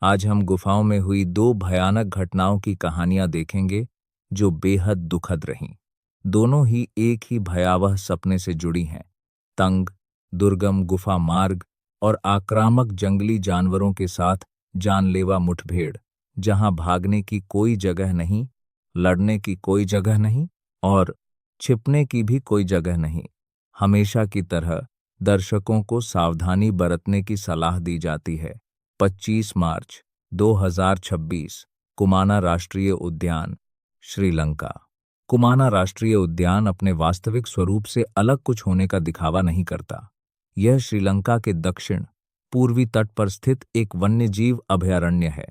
आज हम गुफाओं में हुई दो भयानक घटनाओं की कहानियां देखेंगे जो बेहद दुखद रहीं। दोनों ही एक ही भयावह सपने से जुड़ी हैं। तंग, दुर्गम गुफा मार्ग और आक्रामक जंगली जानवरों के साथ जानलेवा मुठभेड़, जहां भागने की कोई जगह नहीं, लड़ने की कोई जगह नहीं और छिपने की भी कोई जगह नहीं। हमेशा की तरह दर्शकों को सावधानी बरतने की सलाह दी जाती है। 25 मार्च 2026, कुमाना राष्ट्रीय उद्यान, श्रीलंका। कुमाना राष्ट्रीय उद्यान अपने वास्तविक स्वरूप से अलग कुछ होने का दिखावा नहीं करता। यह श्रीलंका के दक्षिण पूर्वी तट पर स्थित एक वन्यजीव अभयारण्य है,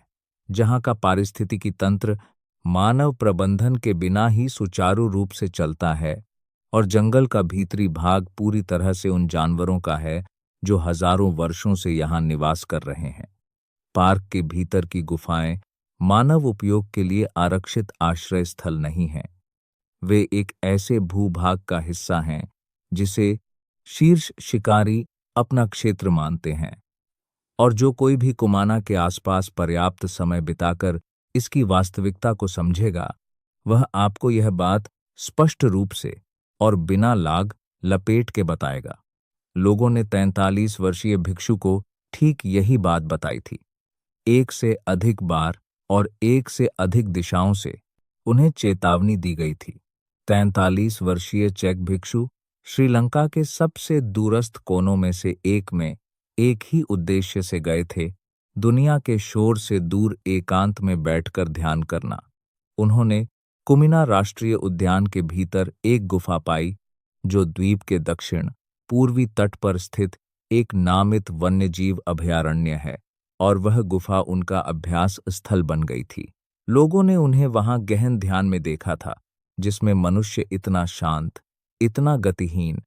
जहां का पारिस्थितिकी तंत्र मानव प्रबंधन के बिना ही सुचारू रूप से चलता है और जंगल का भीतरी भाग पूरी तरह से उन जानवरों का है जो हजारों वर्षों से यहां निवास कर रहे हैं। पार्क के भीतर की गुफाएं मानव उपयोग के लिए आरक्षित आश्रय स्थल नहीं हैं। वे एक ऐसे भूभाग का हिस्सा हैं जिसे शीर्ष शिकारी अपना क्षेत्र मानते हैं, और जो कोई भी कुमाना के आसपास पर्याप्त समय बिताकर इसकी वास्तविकता को समझेगा, वह आपको यह बात स्पष्ट रूप से और बिना लाग लपेट के बताएगा। लोगों ने 43 वर्षीय भिक्षु को ठीक यही बात बताई थी। एक से अधिक बार और एक से अधिक दिशाओं से उन्हें चेतावनी दी गई थी। 43 वर्षीय चेक भिक्षु श्रीलंका के सबसे दूरस्थ कोनों में से एक में एक ही उद्देश्य से गए थे, दुनिया के शोर से दूर एकांत में बैठकर ध्यान करना। उन्होंने कुमिना राष्ट्रीय उद्यान के भीतर एक गुफा पाई जो द्वीप के दक्षिण पूर्वी तट पर स्थित एक नामित वन्यजीव अभयारण्य है, और वह गुफा उनका अभ्यास स्थल बन गई थी। लोगों ने उन्हें वहां गहन ध्यान में देखा था, जिसमें मनुष्य इतना शांत, इतना गतिहीन,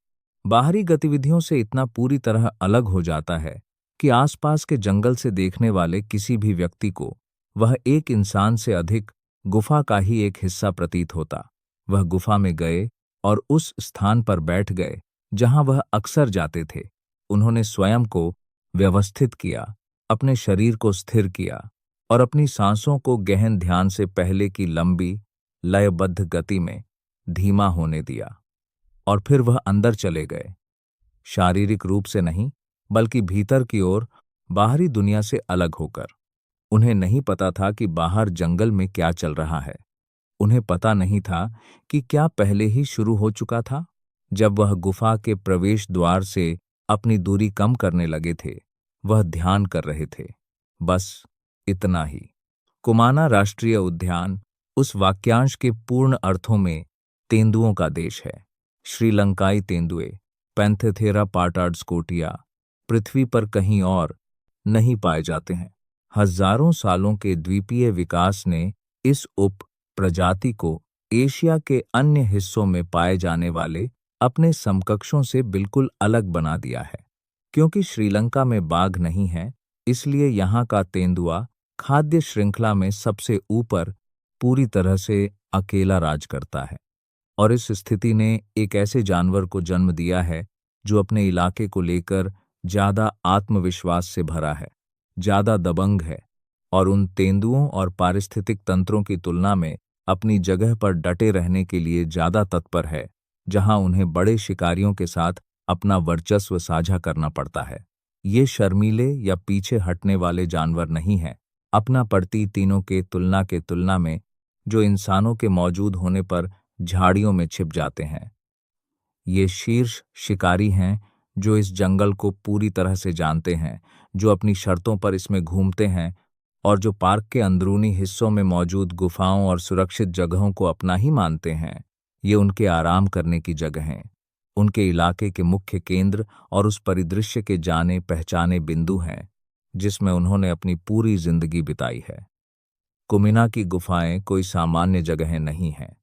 बाहरी गतिविधियों से इतना पूरी तरह अलग हो जाता है कि आसपास के जंगल से देखने वाले किसी भी व्यक्ति को वह एक इंसान से अधिक गुफा का ही एक हिस्सा प्रतीत होता। वह गुफा में गए और उस स्थान पर बैठ गए जहां वह अक्सर जाते थे। उन्होंने स्वयं को व्यवस्थित किया, अपने शरीर को स्थिर किया और अपनी सांसों को गहन ध्यान से पहले की लंबी लयबद्ध गति में धीमा होने दिया, और फिर वह अंदर चले गए। शारीरिक रूप से नहीं, बल्कि भीतर की ओर, बाहरी दुनिया से अलग होकर। उन्हें नहीं पता था कि बाहर जंगल में क्या चल रहा है। उन्हें पता नहीं था कि क्या पहले ही शुरू हो चुका था। जब वह गुफा के प्रवेश द्वार से अपनी दूरी कम करने लगे थे, वह ध्यान कर रहे थे। बस इतना ही। कुमाना राष्ट्रीय उद्यान उस वाक्यांश के पूर्ण अर्थों में तेंदुओं का देश है। श्रीलंकाई तेंदुए, पैंथेथेरा पाटार्ड स्कोटिया, पृथ्वी पर कहीं और नहीं पाए जाते हैं। हजारों सालों के द्वीपीय विकास ने इस उप प्रजाति को एशिया के अन्य हिस्सों में पाए जाने वाले अपने समकक्षों से बिल्कुल अलग बना दिया है। क्योंकि श्रीलंका में बाघ नहीं है, इसलिए यहाँ का तेंदुआ खाद्य श्रृंखला में सबसे ऊपर पूरी तरह से अकेला राज करता है। और इस स्थिति ने एक ऐसे जानवर को जन्म दिया है जो अपने इलाके को लेकर ज्यादा आत्मविश्वास से भरा है, ज्यादा दबंग है, और उन तेंदुओं और पारिस्थितिक तंत्रों की तुलना में अपनी जगह पर डटे रहने के लिए ज्यादा तत्पर है, जहां उन्हें बड़े शिकारियों के साथ अपना वर्चस्व साझा करना पड़ता है। ये शर्मीले या पीछे हटने वाले जानवर नहीं हैं, अपना पड़ती तीनों के तुलना में, जो इंसानों के मौजूद होने पर झाड़ियों में छिप जाते हैं। ये शीर्ष शिकारी हैं जो इस जंगल को पूरी तरह से जानते हैं, जो अपनी शर्तों पर इसमें घूमते हैं और जो पार्क के अंदरूनी हिस्सों में मौजूद गुफाओं और सुरक्षित जगहों को अपना ही मानते हैं। ये उनके आराम करने की जगह हैं, उनके इलाके के मुख्य केंद्र और उस परिदृश्य के जाने पहचाने बिंदु हैं जिसमें उन्होंने अपनी पूरी जिंदगी बिताई है। कुमिना की गुफाएं कोई सामान्य जगहें नहीं हैं।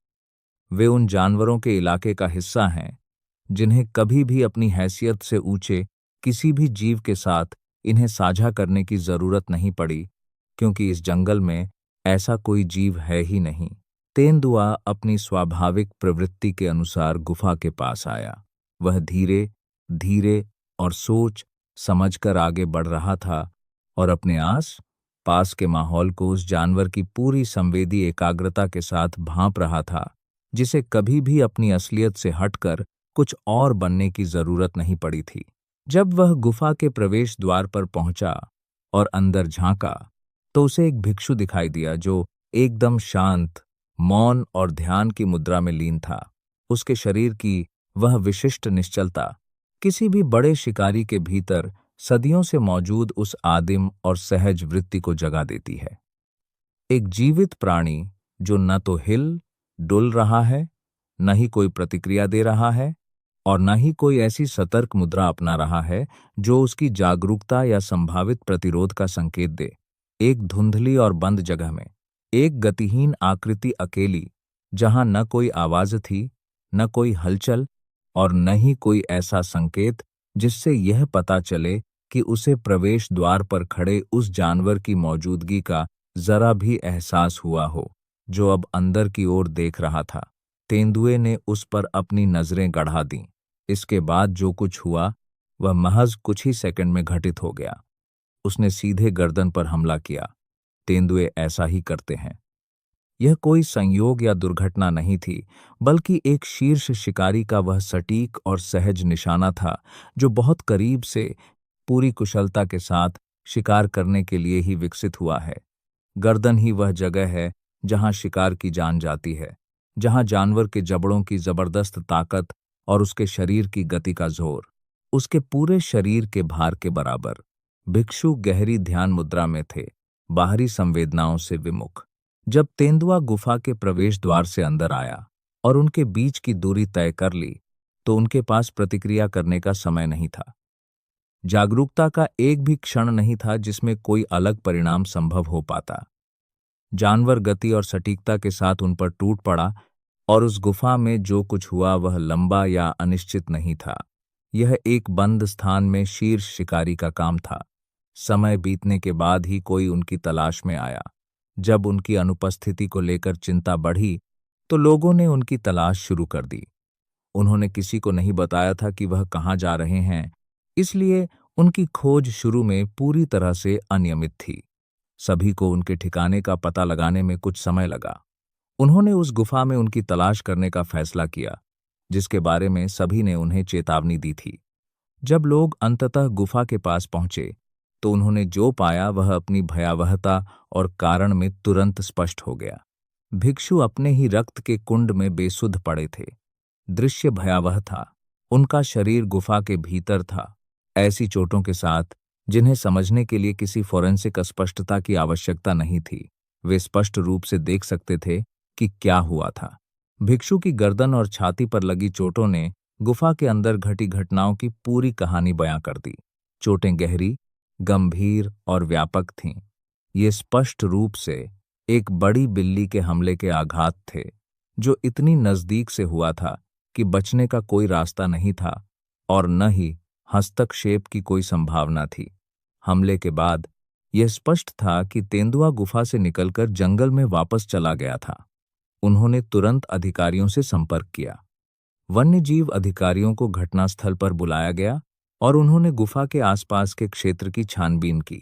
वे उन जानवरों के इलाके का हिस्सा हैं जिन्हें कभी भी अपनी हैसियत से ऊंचे किसी भी जीव के साथ इन्हें साझा करने की जरूरत नहीं पड़ी, क्योंकि इस जंगल में ऐसा कोई जीव है ही नहीं। तेंदुआ अपनी स्वाभाविक प्रवृत्ति के अनुसार गुफा के पास आया। वह धीरे धीरे और सोच समझकर आगे बढ़ रहा था और अपने आस पास के माहौल को उस जानवर की पूरी संवेदी एकाग्रता के साथ भांप रहा था, जिसे कभी भी अपनी असलियत से हटकर कुछ और बनने की जरूरत नहीं पड़ी थी। जब वह गुफा के प्रवेश द्वार पर पहुंचा और अंदर झांका, तो उसे एक भिक्षु दिखाई दिया जो एकदम शांत, मौन और ध्यान की मुद्रा में लीन था। उसके शरीर की वह विशिष्ट निश्चलता किसी भी बड़े शिकारी के भीतर सदियों से मौजूद उस आदिम और सहज वृत्ति को जगा देती है। एक जीवित प्राणी जो न तो हिल डुल रहा है, न ही कोई प्रतिक्रिया दे रहा है और न ही कोई ऐसी सतर्क मुद्रा अपना रहा है जो उसकी जागरूकता या संभावित प्रतिरोध का संकेत दे। एक धुंधली और बंद जगह में एक गतिहीन आकृति अकेली, जहां न कोई आवाज थी, न कोई हलचल और न ही कोई ऐसा संकेत जिससे यह पता चले कि उसे प्रवेश द्वार पर खड़े उस जानवर की मौजूदगी का जरा भी एहसास हुआ हो, जो अब अंदर की ओर देख रहा था। तेंदुए ने उस पर अपनी नजरें गढ़ा दीं। इसके बाद जो कुछ हुआ वह महज कुछ ही सेकंड में घटित हो गया। उसने सीधे गर्दन पर हमला किया। तेंदुए ऐसा ही करते हैं। यह कोई संयोग या दुर्घटना नहीं थी, बल्कि एक शीर्ष शिकारी का वह सटीक और सहज निशाना था जो बहुत करीब से पूरी कुशलता के साथ शिकार करने के लिए ही विकसित हुआ है। गर्दन ही वह जगह है जहां शिकार की जान जाती है, जहां जानवर के जबड़ों की जबरदस्त ताकत और उसके शरीर की गति का जोर उसके पूरे शरीर के भार के बराबर। भिक्षु गहरी ध्यान मुद्रा में थे, बाहरी संवेदनाओं से विमुख। जब तेंदुआ गुफा के प्रवेश द्वार से अंदर आया और उनके बीच की दूरी तय कर ली, तो उनके पास प्रतिक्रिया करने का समय नहीं था। जागरूकता का एक भी क्षण नहीं था जिसमें कोई अलग परिणाम संभव हो पाता। जानवर गति और सटीकता के साथ उन पर टूट पड़ा और उस गुफा में जो कुछ हुआ वह लंबा या अनिश्चित नहीं था। यह एक बंद स्थान में शीर्ष शिकारी का काम था। समय बीतने के बाद ही कोई उनकी तलाश में आया। जब उनकी अनुपस्थिति को लेकर चिंता बढ़ी, तो लोगों ने उनकी तलाश शुरू कर दी। उन्होंने किसी को नहीं बताया था कि वह कहाँ जा रहे हैं, इसलिए उनकी खोज शुरू में पूरी तरह से अनियमित थी। सभी को उनके ठिकाने का पता लगाने में कुछ समय लगा। उन्होंने उस गुफा में उनकी तलाश करने का फैसला किया, जिसके बारे में सभी ने उन्हें चेतावनी दी थी। जब लोग अंततः गुफा के पास पहुंचे, तो उन्होंने जो पाया वह अपनी भयावहता और कारण में तुरंत स्पष्ट हो गया। भिक्षु अपने ही रक्त के कुंड में बेसुध पड़े थे। दृश्य भयावह था। उनका शरीर गुफा के भीतर था, ऐसी चोटों के साथ जिन्हें समझने के लिए किसी फोरेंसिक स्पष्टता की आवश्यकता नहीं थी। वे स्पष्ट रूप से देख सकते थे कि क्या हुआ था। भिक्षु की गर्दन और छाती पर लगी चोटों ने गुफा के अंदर घटी घटनाओं की पूरी कहानी बयां कर दी। चोटें गहरी, गंभीर और व्यापक थीं। ये स्पष्ट रूप से एक बड़ी बिल्ली के हमले के आघात थे, जो इतनी नजदीक से हुआ था कि बचने का कोई रास्ता नहीं था और न ही हस्तक्षेप की कोई संभावना थी। हमले के बाद यह स्पष्ट था कि तेंदुआ गुफा से निकलकर जंगल में वापस चला गया था। उन्होंने तुरंत अधिकारियों से संपर्क किया। वन्यजीव अधिकारियों को घटनास्थल पर बुलाया गया और उन्होंने गुफा के आसपास के क्षेत्र की छानबीन की।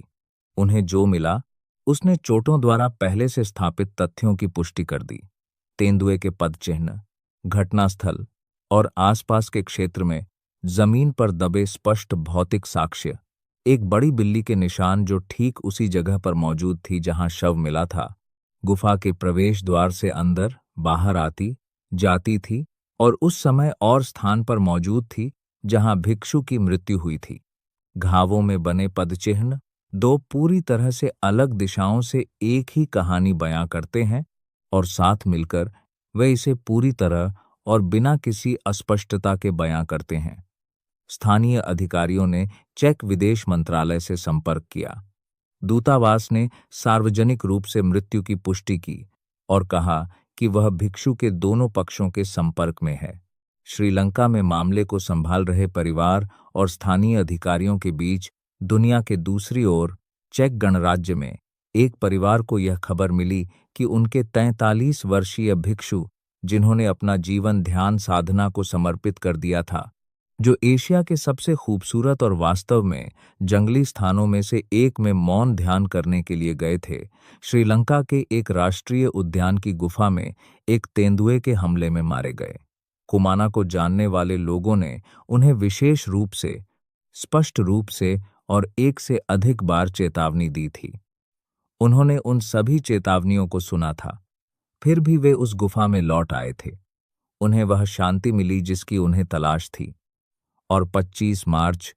उन्हें जो मिला उसने चोटों द्वारा पहले से स्थापित तथ्यों की पुष्टि कर दी। तेंदुए के पदचिह्न, घटनास्थल और आसपास के क्षेत्र में जमीन पर दबे स्पष्ट भौतिक साक्ष्य, एक बड़ी बिल्ली के निशान जो ठीक उसी जगह पर मौजूद थी जहां शव मिला था, गुफा के प्रवेश द्वार से अंदर बाहर आती जाती थी और उस समय और स्थान पर मौजूद थी जहां भिक्षु की मृत्यु हुई थी। घावों में बने पदचिह्न दो पूरी तरह से अलग दिशाओं से एक ही कहानी बयां करते हैं और साथ मिलकर वे इसे पूरी तरह और बिना किसी अस्पष्टता के बयां करते हैं। स्थानीय अधिकारियों ने चेक विदेश मंत्रालय से संपर्क किया। दूतावास ने सार्वजनिक रूप से मृत्यु की पुष्टि की और कहा कि वह भिक्षु के दोनों पक्षों के संपर्क में है। श्रीलंका में मामले को संभाल रहे परिवार और स्थानीय अधिकारियों के बीच दुनिया के दूसरी ओर चेक गणराज्य में एक परिवार को यह खबर मिली कि उनके 43 वर्षीय भिक्षु, जिन्होंने अपना जीवन ध्यान साधना को समर्पित कर दिया था, जो एशिया के सबसे खूबसूरत और वास्तव में जंगली स्थानों में से एक में मौन ध्यान करने के लिए गए थे। श्रीलंका के एक राष्ट्रीय उद्यान की गुफा में एक तेंदुए के हमले में मारे गए। कुमाना को जानने वाले लोगों ने उन्हें विशेष रूप से, स्पष्ट रूप से और एक से अधिक बार चेतावनी दी थी। उन्होंने उन सभी चेतावनियों को सुना था, फिर भी वे उस गुफा में लौट आए थे। उन्हें वह शांति मिली जिसकी उन्हें तलाश थी। और 25 मार्च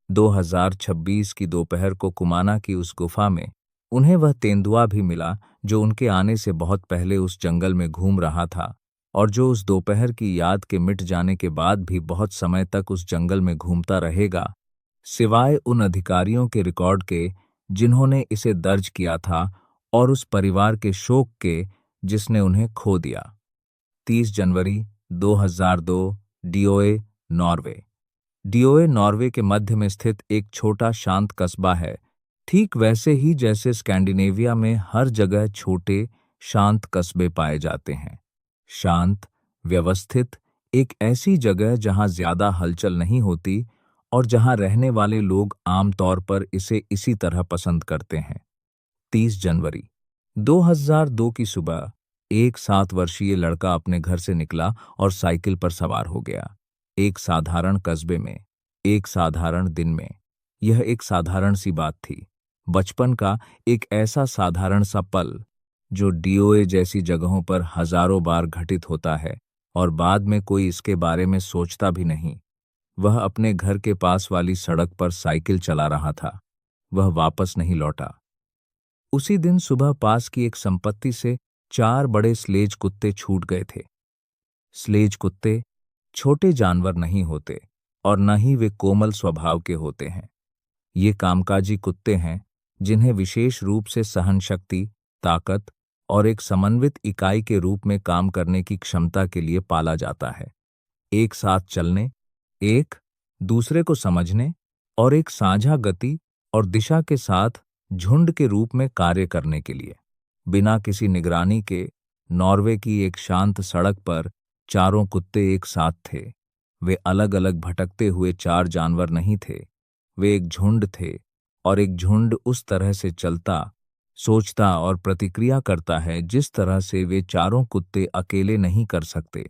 2026 की दोपहर को कुमाना की उस गुफा में उन्हें वह तेंदुआ भी मिला जो उनके आने से बहुत पहले उस जंगल में घूम रहा था और जो उस दोपहर की याद के मिट जाने के बाद भी बहुत समय तक उस जंगल में घूमता रहेगा, सिवाय उन अधिकारियों के रिकॉर्ड के जिन्होंने इसे दर्ज किया था और उस परिवार के शोक के जिसने उन्हें खो दिया। 30 जनवरी 2002, डियोए, नॉर्वे। डियोए नॉर्वे के मध्य में स्थित एक छोटा शांत कस्बा है, ठीक वैसे ही जैसे स्कैंडिनेविया में हर जगह छोटे शांत कस्बे पाए जाते हैं। शांत, व्यवस्थित, एक ऐसी जगह जहां ज्यादा हलचल नहीं होती और जहां रहने वाले लोग आमतौर पर इसे इसी तरह पसंद करते हैं। 30 जनवरी 2002 की सुबह एक 7 वर्षीय लड़का अपने घर से निकला और साइकिल पर सवार हो गया। एक साधारण कस्बे में, एक साधारण दिन में। यह एक साधारण सी बात थी, बचपन का एक ऐसा साधारण सा पल जो डीओए जैसी जगहों पर हजारों बार घटित होता है और बाद में कोई इसके बारे में सोचता भी नहीं। वह अपने घर के पास वाली सड़क पर साइकिल चला रहा था। वह वापस नहीं लौटा। उसी दिन सुबह पास की एक संपत्ति से 4 बड़े स्लेज कुत्ते छूट गए थे। स्लेज कुत्ते छोटे जानवर नहीं होते और न ही वे कोमल स्वभाव के होते हैं। ये कामकाजी कुत्ते हैं जिन्हें विशेष रूप से सहनशक्ति, ताकत और एक समन्वित इकाई के रूप में काम करने की क्षमता के लिए पाला जाता है। एक साथ चलने, एक दूसरे को समझने और एक साझा गति और दिशा के साथ झुंड के रूप में कार्य करने के लिए। बिना किसी निगरानी के नॉर्वे की एक शांत सड़क पर चारों कुत्ते एक साथ थे। वे अलग अलग भटकते हुए 4 जानवर नहीं थे, वे एक झुंड थे और एक झुंड उस तरह से चलता, सोचता और प्रतिक्रिया करता है जिस तरह से वे चारों कुत्ते अकेले नहीं कर सकते।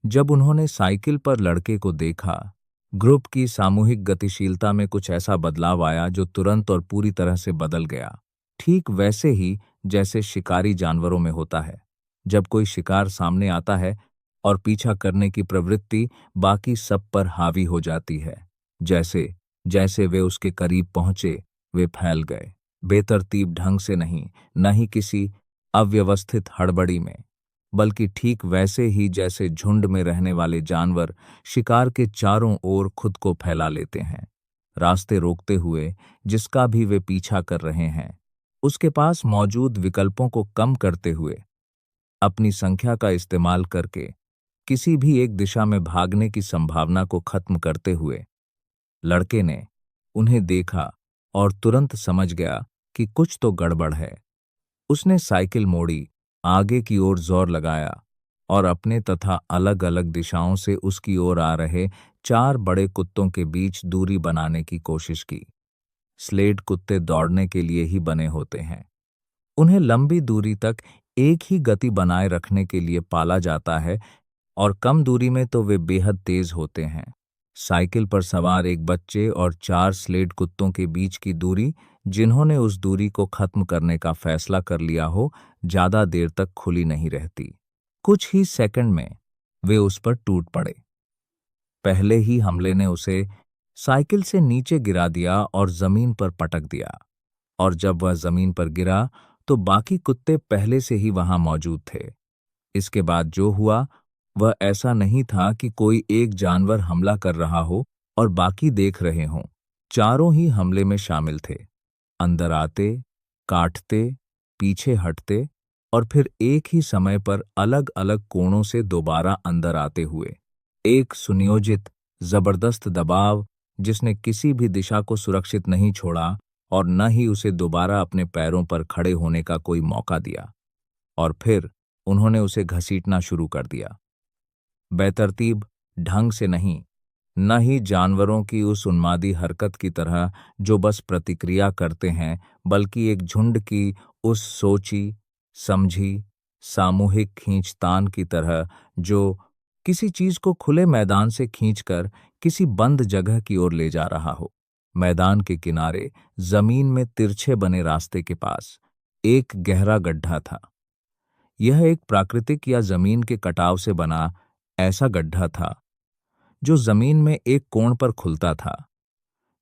जब उन्होंने साइकिल पर लड़के को देखा, ग्रुप की सामूहिक गतिशीलता में कुछ ऐसा बदलाव आया जो तुरंत और पूरी तरह से बदल गया। ठीक वैसे ही जैसे शिकारी जानवरों में होता है। जब कोई शिकार सामने आता है और पीछा करने की प्रवृत्ति बाकी सब पर हावी हो जाती है। जैसे जैसे वे उसके करीब पहुंचे, वे फैल गए, बेतरतीब ढंग से नहीं, न ही किसी अव्यवस्थित हड़बड़ी में, बल्कि ठीक वैसे ही जैसे झुंड में रहने वाले जानवर शिकार के चारों ओर खुद को फैला लेते हैं, रास्ते रोकते हुए जिसका भी वे पीछा कर रहे हैं, उसके पास मौजूद विकल्पों को कम करते हुए, अपनी संख्या का इस्तेमाल करके किसी भी एक दिशा में भागने की संभावना को खत्म करते हुए। लड़के ने उन्हें देखा और तुरंत समझ गया कि कुछ तो गड़बड़ है। उसने साइकिल मोड़ी, आगे की ओर जोर लगाया और अपने तथा अलग अलग दिशाओं से उसकी ओर आ रहे 4 बड़े कुत्तों के बीच दूरी बनाने की कोशिश की। स्लेड कुत्ते दौड़ने के लिए ही बने होते हैं। उन्हें लंबी दूरी तक एक ही गति बनाए रखने के लिए पाला जाता है और कम दूरी में तो वे बेहद तेज होते हैं। साइकिल पर सवार एक बच्चे और 4 स्लेड कुत्तों के बीच की दूरी, जिन्होंने उस दूरी को खत्म करने का फैसला कर लिया हो, ज्यादा देर तक खुली नहीं रहती। कुछ ही सेकंड में वे उस पर टूट पड़े। पहले ही हमले ने उसे साइकिल से नीचे गिरा दिया और जमीन पर पटक दिया, और जब वह जमीन पर गिरा तो बाकी कुत्ते पहले से ही वहां मौजूद थे। इसके बाद जो हुआ वह ऐसा नहीं था कि कोई एक जानवर हमला कर रहा हो और बाकी देख रहे हों। चारों ही हमले में शामिल थे, अंदर आते, काटते, पीछे हटते और फिर एक ही समय पर अलग अलग कोणों से दोबारा अंदर आते हुए। एक सुनियोजित, जबरदस्त दबाव जिसने किसी भी दिशा को सुरक्षित नहीं छोड़ा और न ही उसे दोबारा अपने पैरों पर खड़े होने का कोई मौका दिया। और फिर उन्होंने उसे घसीटना शुरू कर दिया। बेतरतीब ढंग से नहीं, न ही जानवरों की उस उन्मादी हरकत की तरह जो बस प्रतिक्रिया करते हैं, बल्कि एक झुंड की उस सोची समझी सामूहिक खींचतान की तरह जो किसी चीज को खुले मैदान से खींचकर किसी बंद जगह की ओर ले जा रहा हो। मैदान के किनारे जमीन में तिरछे बने रास्ते के पास एक गहरा गड्ढा था। यह एक प्राकृतिक या जमीन के कटाव से बना ऐसा गड्ढा था जो जमीन में एक कोण पर खुलता था,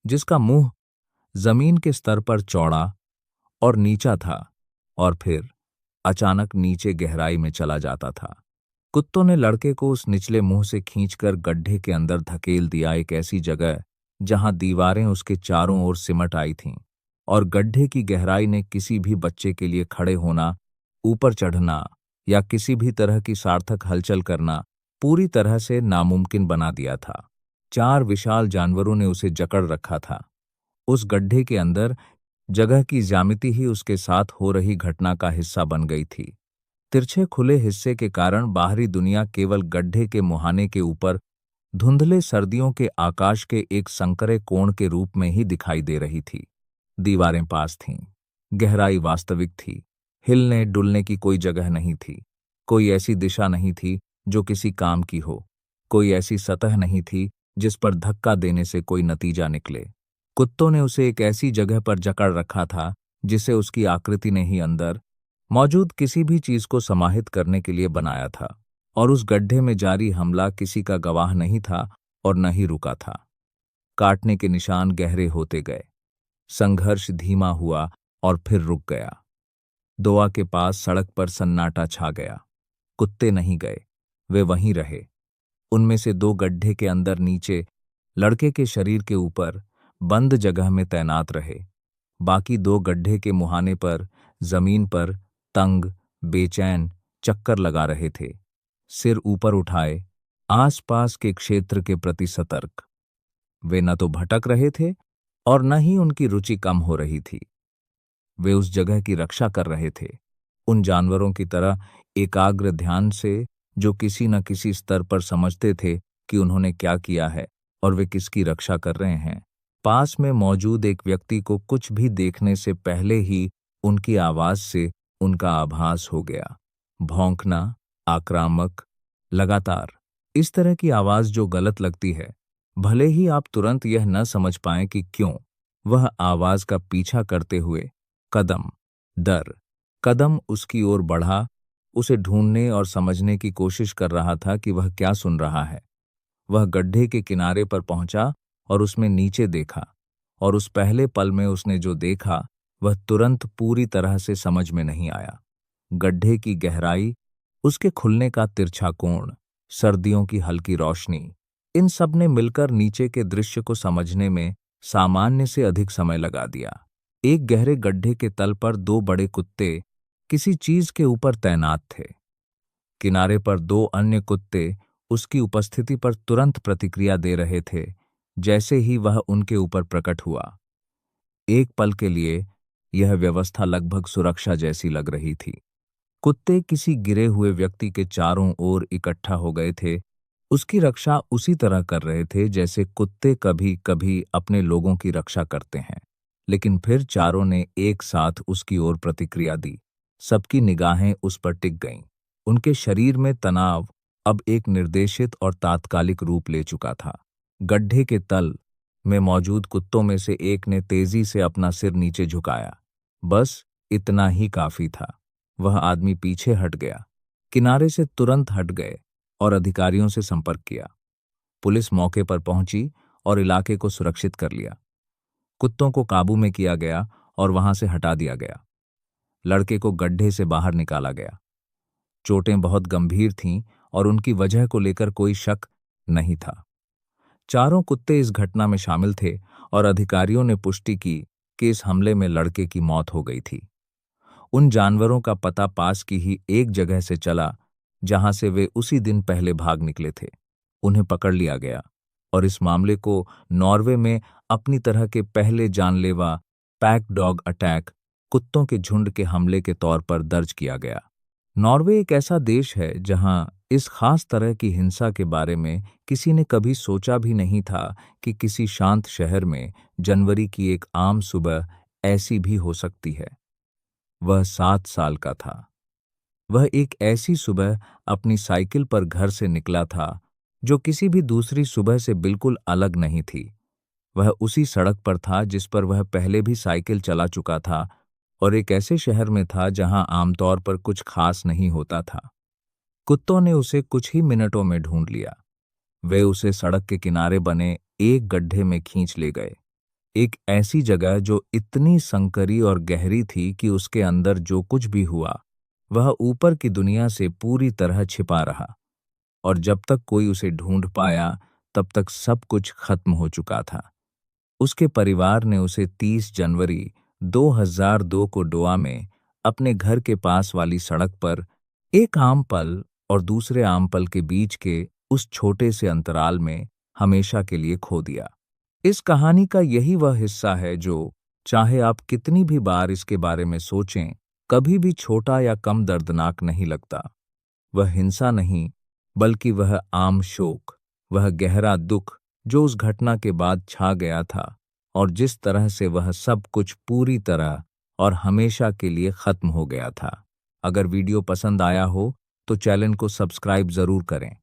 जिसका मुंह जमीन के स्तर पर चौड़ा और नीचा था और फिर अचानक नीचे गहराई में चला जाता था। कुत्तों ने लड़के को उस निचले मुंह से खींचकर गड्ढे के अंदर धकेल दिया, एक ऐसी जगह जहां दीवारें उसके चारों ओर सिमट आई थीं और गड्ढे की गहराई ने किसी भी बच्चे के लिए खड़े होना, ऊपर चढ़ना या किसी भी तरह की सार्थक हलचल करना पूरी तरह से नामुमकिन बना दिया था। 4 विशाल जानवरों ने उसे जकड़ रखा था। उस गड्ढे के अंदर जगह की ज्यामिति ही उसके साथ हो रही घटना का हिस्सा बन गई थी। तिरछे खुले हिस्से के कारण बाहरी दुनिया केवल गड्ढे के मुहाने के ऊपर धुंधले सर्दियों के आकाश के एक संकरे कोण के रूप में ही दिखाई दे रही थी। दीवारें पास थीं, गहराई वास्तविक थी, हिलने डुलने की कोई जगह नहीं थी, कोई ऐसी दिशा नहीं थी जो किसी काम की हो, कोई ऐसी सतह नहीं थी जिस पर धक्का देने से कोई नतीजा निकले। कुत्तों ने उसे एक ऐसी जगह पर जकड़ रखा था जिसे उसकी आकृति ने ही अंदर मौजूद किसी भी चीज को समाहित करने के लिए बनाया था, और उस गड्ढे में जारी हमला किसी का गवाह नहीं था और न ही रुका था। काटने के निशान गहरे होते गए, संघर्ष धीमा हुआ और फिर रुक गया। दोआ के पास सड़क पर सन्नाटा छा गया। कुत्ते नहीं गए, वे वहीं रहे। उनमें से 2 गड्ढे के अंदर नीचे लड़के के शरीर के ऊपर बंद जगह में तैनात रहे। बाकी 2 गड्ढे के मुहाने पर जमीन पर तंग बेचैन चक्कर लगा रहे थे, सिर ऊपर उठाए, आसपास के क्षेत्र के प्रति सतर्क। वे न तो भटक रहे थे और न ही उनकी रुचि कम हो रही थी। वे उस जगह की रक्षा कर रहे थे, उन जानवरों की तरह एकाग्र ध्यान से जो किसी न किसी स्तर पर समझते थे कि उन्होंने क्या किया है और वे किसकी रक्षा कर रहे हैं। पास में मौजूद एक व्यक्ति को कुछ भी देखने से पहले ही उनकी आवाज से उनका आभास हो गया। भौंकना, आक्रामक, लगातार, इस तरह की आवाज जो गलत लगती है, भले ही आप तुरंत यह न समझ पाएं कि क्यों। वह आवाज का पीछा करते हुए कदम उसकी ओर बढ़ा, उसे ढूंढने और समझने की कोशिश कर रहा था कि वह क्या सुन रहा है। वह गड्ढे के किनारे पर पहुंचा और उसमें नीचे देखा, और उस पहले पल में उसने जो देखा वह तुरंत पूरी तरह से समझ में नहीं आया। गड्ढे की गहराई, उसके खुलने का तिरछा कोण, सर्दियों की हल्की रोशनी, इन सब ने मिलकर नीचे के दृश्य को समझने में सामान्य से अधिक समय लगा दिया। एक गहरे गड्ढे के तल पर 2 बड़े कुत्ते किसी चीज के ऊपर तैनात थे। किनारे पर 2 अन्य कुत्ते उसकी उपस्थिति पर तुरंत प्रतिक्रिया दे रहे थे जैसे ही वह उनके ऊपर प्रकट हुआ। एक पल के लिए यह व्यवस्था लगभग सुरक्षा जैसी लग रही थी। कुत्ते किसी गिरे हुए व्यक्ति के चारों ओर इकट्ठा हो गए थे, उसकी रक्षा उसी तरह कर रहे थे जैसे कुत्ते कभी कभी अपने लोगों की रक्षा करते हैं। लेकिन फिर चारों ने एक साथ उसकी ओर प्रतिक्रिया दी। सबकी निगाहें उस पर टिक गईं। उनके शरीर में तनाव अब एक निर्देशित और तात्कालिक रूप ले चुका था। गड्ढे के तल में मौजूद कुत्तों में से एक ने तेजी से अपना सिर नीचे झुकाया। बस इतना ही काफी था। वह आदमी पीछे हट गया, किनारे से तुरंत हट गए और अधिकारियों से संपर्क किया। पुलिस मौके पर पहुंची और इलाके को सुरक्षित कर लिया। कुत्तों को काबू में किया गया और वहां से हटा दिया गया। लड़के को गड्ढे से बाहर निकाला गया। चोटें बहुत गंभीर थीं और उनकी वजह को लेकर कोई शक नहीं था। चारों कुत्ते इस घटना में शामिल थे और अधिकारियों ने पुष्टि की कि इस हमले में लड़के की मौत हो गई थी। उन जानवरों का पता पास की ही एक जगह से चला जहां से वे उसी दिन पहले भाग निकले थे। उन्हें पकड़ लिया गया और इस मामले को नॉर्वे में अपनी तरह के पहले जानलेवा पैक डॉग अटैक, कुत्तों के झुंड के हमले के तौर पर दर्ज किया गया। नॉर्वे एक ऐसा देश है जहां इस खास तरह की हिंसा के बारे में किसी ने कभी सोचा भी नहीं था कि किसी शांत शहर में जनवरी की एक आम सुबह ऐसी भी हो सकती है। वह 7 साल का था। वह एक ऐसी सुबह अपनी साइकिल पर घर से निकला था जो किसी भी दूसरी सुबह से बिल्कुल अलग नहीं थी। वह उसी सड़क पर था जिस पर वह पहले भी साइकिल चला चुका था और एक ऐसे शहर में था जहां आमतौर पर कुछ खास नहीं होता था। कुत्तों ने उसे कुछ ही मिनटों में ढूंढ लिया। वे उसे सड़क के किनारे बने एक गड्ढे में खींच ले गए। एक ऐसी जगह जो इतनी संकरी और गहरी थी कि उसके अंदर जो कुछ भी हुआ वह ऊपर की दुनिया से पूरी तरह छिपा रहा, और जब तक कोई उसे ढूंढ पाया तब तक सब कुछ खत्म हो चुका था। उसके परिवार ने उसे 30 जनवरी 2002 को डोआ में अपने घर के पास वाली सड़क पर एक आम पल और दूसरे आम पल के बीच के उस छोटे से अंतराल में हमेशा के लिए खो दिया। इस कहानी का यही वह हिस्सा है जो, चाहे आप कितनी भी बार इसके बारे में सोचें, कभी भी छोटा या कम दर्दनाक नहीं लगता। वह हिंसा नहीं, बल्कि वह आम शोक, वह गहरा दुख जो उस घटना के बाद छा गया था, और जिस तरह से वह सब कुछ पूरी तरह और हमेशा के लिए खत्म हो गया था। अगर वीडियो पसंद आया हो तो चैनल को सब्सक्राइब जरूर करें।